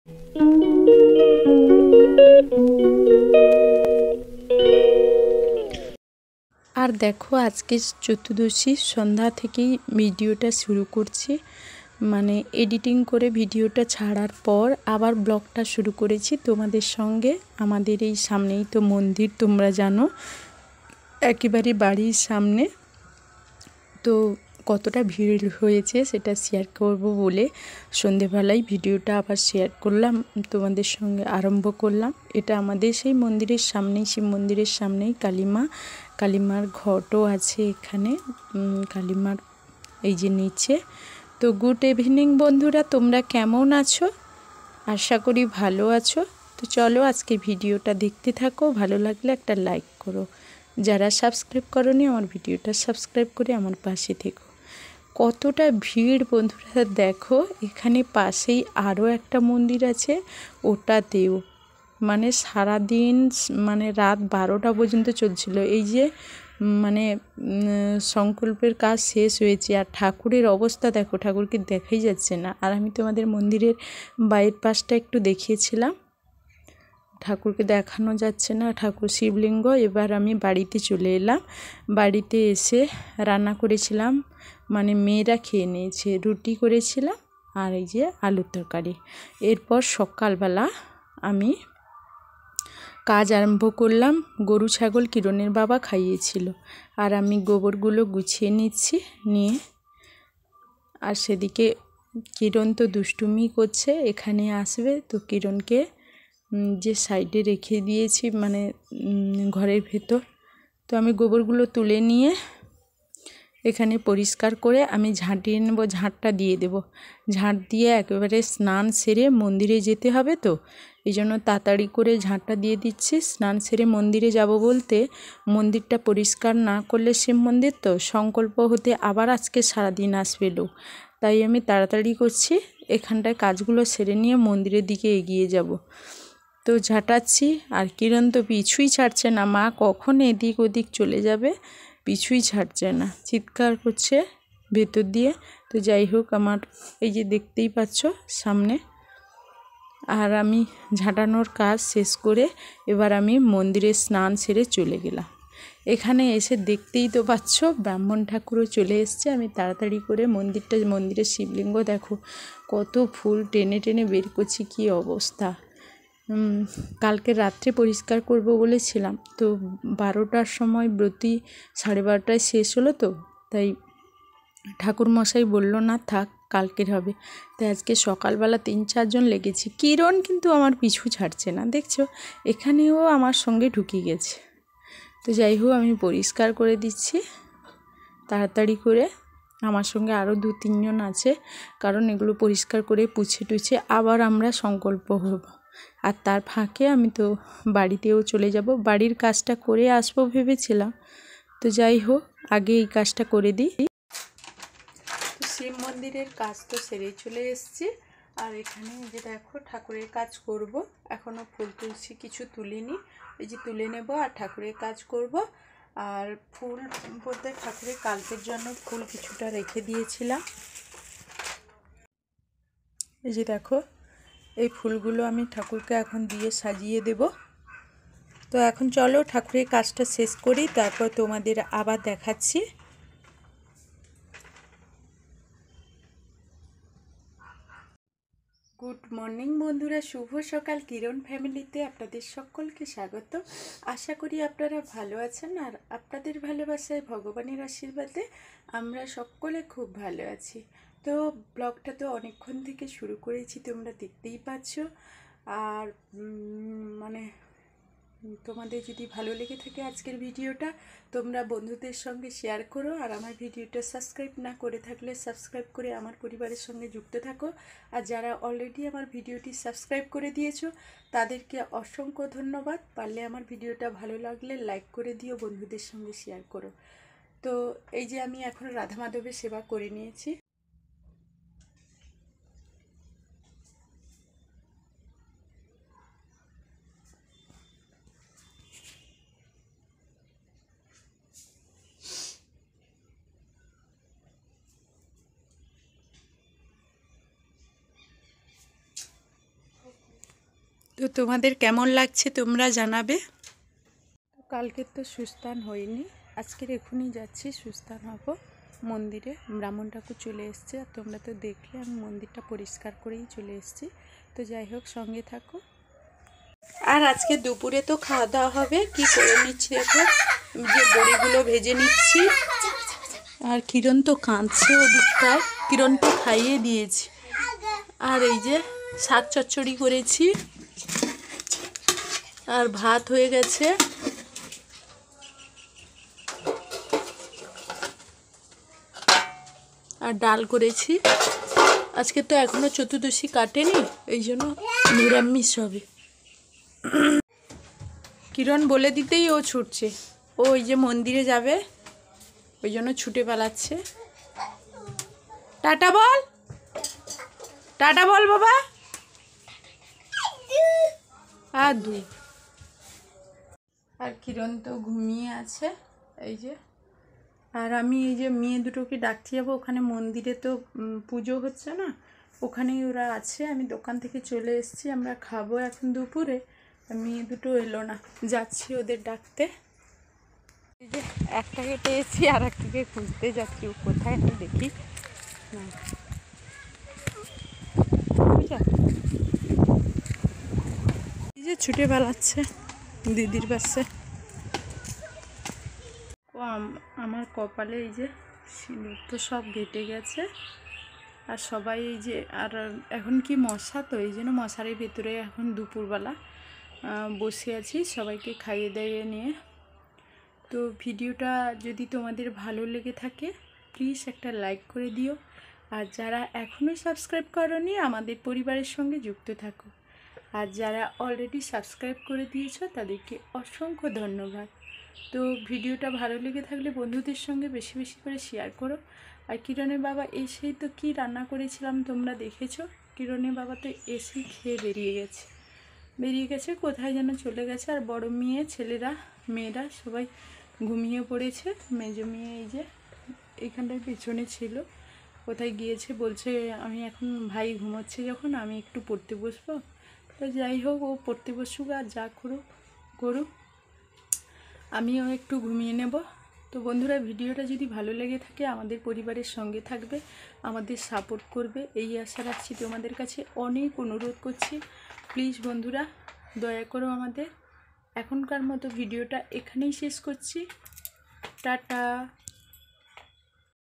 আর দেখো আজকে চতুর্দশী সন্ধ্যা থেকেই ভিডিওটা শুরু করছি, মানে এডিটিং করে ভিডিওটা ছাড়ার পর আবার ব্লগটা শুরু করেছি তোমাদের সঙ্গে। আমাদের এই সামনেই তো মন্দির, তোমরা জানো, একেবারে বাড়ির সামনে। তো কতটা ভিড় হয়েছে সেটা শেয়ার করব বলে সন্ধেবেলায় ভিডিওটা আবার শেয়ার করলাম, তোমাদের সঙ্গে আরম্ভ করলাম। এটা আমাদের সেই মন্দিরের সামনেই, শিব মন্দিরের সামনেই কালিমার ঘটও আছে এখানে, কালিমার এই যে নিচে। তো গুড ইভিনিং বন্ধুরা, তোমরা কেমন আছো? আশা করি ভালো আছো। তো চলো আজকে ভিডিওটা দেখতে থাকো, ভালো লাগলে একটা লাইক করো। যারা সাবস্ক্রাইব করোনি আমার ভিডিওটা সাবস্ক্রাইব করে আমার পাশে থেকো। কতটা ভিড় বন্ধুরা দেখো, এখানে পাশেই আরও একটা মন্দির আছে, ওটাতেও মানে সারাদিন মানে রাত 12টা পর্যন্ত চলছিল। এই যে মানে সংকল্পের কাজ শেষ হয়েছে আর ঠাকুরের অবস্থা দেখো, ঠাকুরকে দেখাই যাচ্ছে না। আর আমি তোমাদের মন্দিরের বাইরের পাশটা একটু দেখিয়েছিলাম, ঠাকুরকে দেখানো যাচ্ছে না, ঠাকুর শিবলিঙ্গ। এবার আমি বাড়িতে চলে এলাম। বাড়িতে এসে রান্না করেছিলাম, মানে মেয়েরা খেয়ে নিয়েছে, রুটি করেছিলাম আর এই যে আলুর তরকারি। এরপর সকালবেলা আমি কাজ আরম্ভ করলাম। গরু ছাগল কিরণের বাবা খাইয়েছিল আর আমি গোবরগুলো গুছিয়ে নিচ্ছি, নিয়ে আর সেদিকে কিরণ তো দুষ্টুমি করছে, এখানে আসবে। তো কিরণকে যে সাইডে রেখে দিয়েছি মানে ঘরের ভেতর, তো আমি গোবরগুলো তুলে নিয়ে এখানে পরিষ্কার করে আমি ঝাঁটিয়ে নেব, ঝাঁটটা দিয়ে দেব। ঝাঁট দিয়ে একেবারে স্নান সেরে মন্দিরে যেতে হবে, তো এই জন্য তাড়াতাড়ি করে ঝাঁটটা দিয়ে দিচ্ছি। স্নান সেরে মন্দিরে যাব বলতে, মন্দিরটা পরিষ্কার না করলে শিব মন্দির তো সংকল্প হতে আবার আজকে সারাদিন আসবে লোক, তাই আমি তাড়াতাড়ি করছি। এখানটায় কাজগুলো সেরে নিয়ে মন্দিরের দিকে এগিয়ে যাব। তো ঝাঁটাচ্ছি আর কিরণ তো পিছুই ছাড়ছে না, মা কখন এদিক ওদিক চলে যাবে, পিছুই ছাড়ছে না, চিৎকার করছে ভেতর দিয়ে। তো যাই হোক, আমার এই যে দেখতেই পাচ্ছ সামনে, আর আমি ঝাঁটানোর কাজ শেষ করে এবার আমি মন্দিরে স্নান সেরে চলে গেলাম। এখানে এসে দেখতেই তো পাচ্ছ ব্রাহ্মণ ঠাকুরও চলে এসছে। আমি তাড়াতাড়ি করে মন্দিরের শিবলিঙ্গ দেখো কত ফুল টেনে টেনে বের করছি, কী অবস্থা। কালকে রাত্রে পরিষ্কার করব বলেছিলাম, তো 12টার সময় ব্রতী 12:30টায় শেষ হলো, তো তাই ঠাকুরমশাই বলল না থাক কালকের হবে। তাই আজকে সকালবেলা 3-4 জন লেগেছি। কিরণ কিন্তু আমার পিছু ছাড়ছে না, দেখছো এখানেও আমার সঙ্গে ঢুকে গেছে। তো যাই হোক, আমি পরিষ্কার করে দিচ্ছি তাড়াতাড়ি করে। আমার সঙ্গে আরও 2-3 জন আছে, কারণ এগুলো পরিষ্কার করে পুছে টুছে আবার আমরা সংকল্প হব। আর তার ফাঁকে আমি তো বাড়িতেও চলে যাব, বাড়ির কাজটা করে আসবো ভেবেছিলাম। তো যাই হোক, আগে এই কাজটা করে দিই। তো শিব মন্দিরের কাজ তো সেরেই চলে এসেছি। আর এখানে যে দেখো ঠাকুরের কাজ করব, এখনও ফুল তুলসী কিছু তুলিনি, এই যে তুলে নেব আর ঠাকুরের কাজ করব। আর ফুল বলতে ঠাকুরের কালকের জন্য ফুল কিছুটা রেখে দিয়েছিলাম। এই যে দেখো, এই ফুলগুলো আমি ঠাকুরকে এখন দিয়ে সাজিয়ে দেব। তো এখন চলো ঠাকুরের কাজটা শেষ করি, তারপর তোমাদের আবার দেখাচ্ছি। গুড মর্নিং বন্ধুরা, শুভ সকাল। কিরণ ফ্যামিলিতে আপনাদের সকলকে স্বাগত। আশা করি আপনারা ভালো আছেন, আর আপনাদের ভালোবাসায় ভগবানের আশীর্বাদে আমরা সকলে খুব ভালো আছি। তো ব্লগটা তো অনেকক্ষণ থেকে শুরু করেছি, তোমরা দেখতেই পাচ্ছ। আর মানে তোমাদের যদি ভালো লেগে থাকে আজকের ভিডিওটা, তোমরা বন্ধুদের সঙ্গে শেয়ার করো। আর আমার ভিডিওটা সাবস্ক্রাইব না করে থাকলে সাবস্ক্রাইব করে আমার পরিবারের সঙ্গে যুক্ত থাকো। আর যারা অলরেডি আমার ভিডিওটি সাবস্ক্রাইব করে দিয়েছো তাদেরকে অসংখ্য ধন্যবাদ। পারলে আমার ভিডিওটা ভালো লাগলে লাইক করে দিও, বন্ধুদের সঙ্গে শেয়ার করো। তো এই যে আমি এখন রাধা মাধবের সেবা করে নিয়েছি। তো তোমাদের কেমন লাগছে তোমরা জানাবে। কালকের তো সুস্থান হয়নি, আজকের এখনই যাচ্ছি, সুস্থান হব মন্দিরে। ব্রাহ্মণ ঠাকুর চলে এসছে, আর তোমরা তো দেখলে আমি মন্দিরটা পরিষ্কার করেই চলে এসেছি। তো যাই হোক, সঙ্গে থাকো। আর আজকে দুপুরে তো খাওয়া দাওয়া হবে। কি করে নিচ্ছি দেখো, যে বড়িগুলো ভেজে নিচ্ছি। আর কিরণ তো কাঁদছে ওদিকটায়, কিরণকে খাইয়ে দিয়েছি। আর এই যে শাক চচ্চড়ি করেছি, আর ভাত হয়ে গেছে। আর ডাল করেছি। আজকে তো এখনো চতুর্দশী কাটেনি, এই জন্য নিরামিষ হবে। কিরণ বলে দিতেই ও ছুটছে, ও ওই যে মন্দিরে যাবে, ওই জন্য ছুটে পালাচ্ছে। টাটা বল, টাটা বল বাবা। আর দুই। আর কিরণ তো ঘুমিয়ে আছে এই যে। আর আমি এই যে মেয়ে দুটোকে ডাকতে যাবো, ওখানে মন্দিরে তো পুজো হচ্ছে না, ওখানেই ওরা আছে। আমি দোকান থেকে চলে এসেছি, আমরা খাবো এখন দুপুরে। মেয়ে দুটো এলো না, যাচ্ছি ওদের ডাকতে। এই যে একটাকে পেয়েছি, আর একটাকে খুঁজতে যাচ্ছি, ও কোথায় আমি দেখি না। এই যে ছুটে বেড়াচ্ছে দিদির পাশে। ও আমার কপালে এই যে সিঁদুর তো সব ঘেটে গেছে। আর সবাই এই যে, আর এখন কি মশা, তো এই জন্য মশারির ভেতরে এখন দুপুরবেলা বসে আছি সবাইকে খাইয়ে দাইয়ে নিয়ে। তো ভিডিওটা যদি তোমাদের ভালো লেগে থাকে প্লিজ একটা লাইক করে দিও। আর যারা এখনও সাবস্ক্রাইব করোনি আমাদের পরিবারের সঙ্গে যুক্ত থাকো। আর যারা অলরেডি সাবস্ক্রাইব করে দিয়েছো তাদেরকে অসংখ্য ধন্যবাদ। তো ভিডিওটা ভালো লেগে থাকলে বন্ধুদের সঙ্গে বেশি বেশি করে শেয়ার করো। আর কিরণের বাবা এসেই তো কি রান্না করেছিলাম তোমরা দেখেছো। কিরণের বাবা তো এসেই খেয়ে বেরিয়ে গেছে কোথায় যেন চলে গেছে। আর বড় মেয়ে, ছেলেরা, মেয়েরা সবাই ঘুমিয়ে পড়েছে। মেজো মেয়ে এই যে এইখানটার পেছনে ছিল, কোথায় গিয়েছে বলছে আমি এখন ভাই ঘুমোচ্ছে যখন আমি একটু পড়তে বসবো। তো যাই হোক, ও পড়তে বসুক আর যা করুক, আমিও একটু ঘুমিয়ে নেব। তো বন্ধুরা, ভিডিওটা যদি ভালো লেগে থাকে আমাদের পরিবারের সঙ্গে থাকবে, আমাদের সাপোর্ট করবে, এই আশা রাখছি তোমাদের কাছে। অনেক অনুরোধ করছি, প্লিজ বন্ধুরা দয়া করো আমাদের। এখনকার মতো ভিডিওটা এখানেই শেষ করছি। টাটা।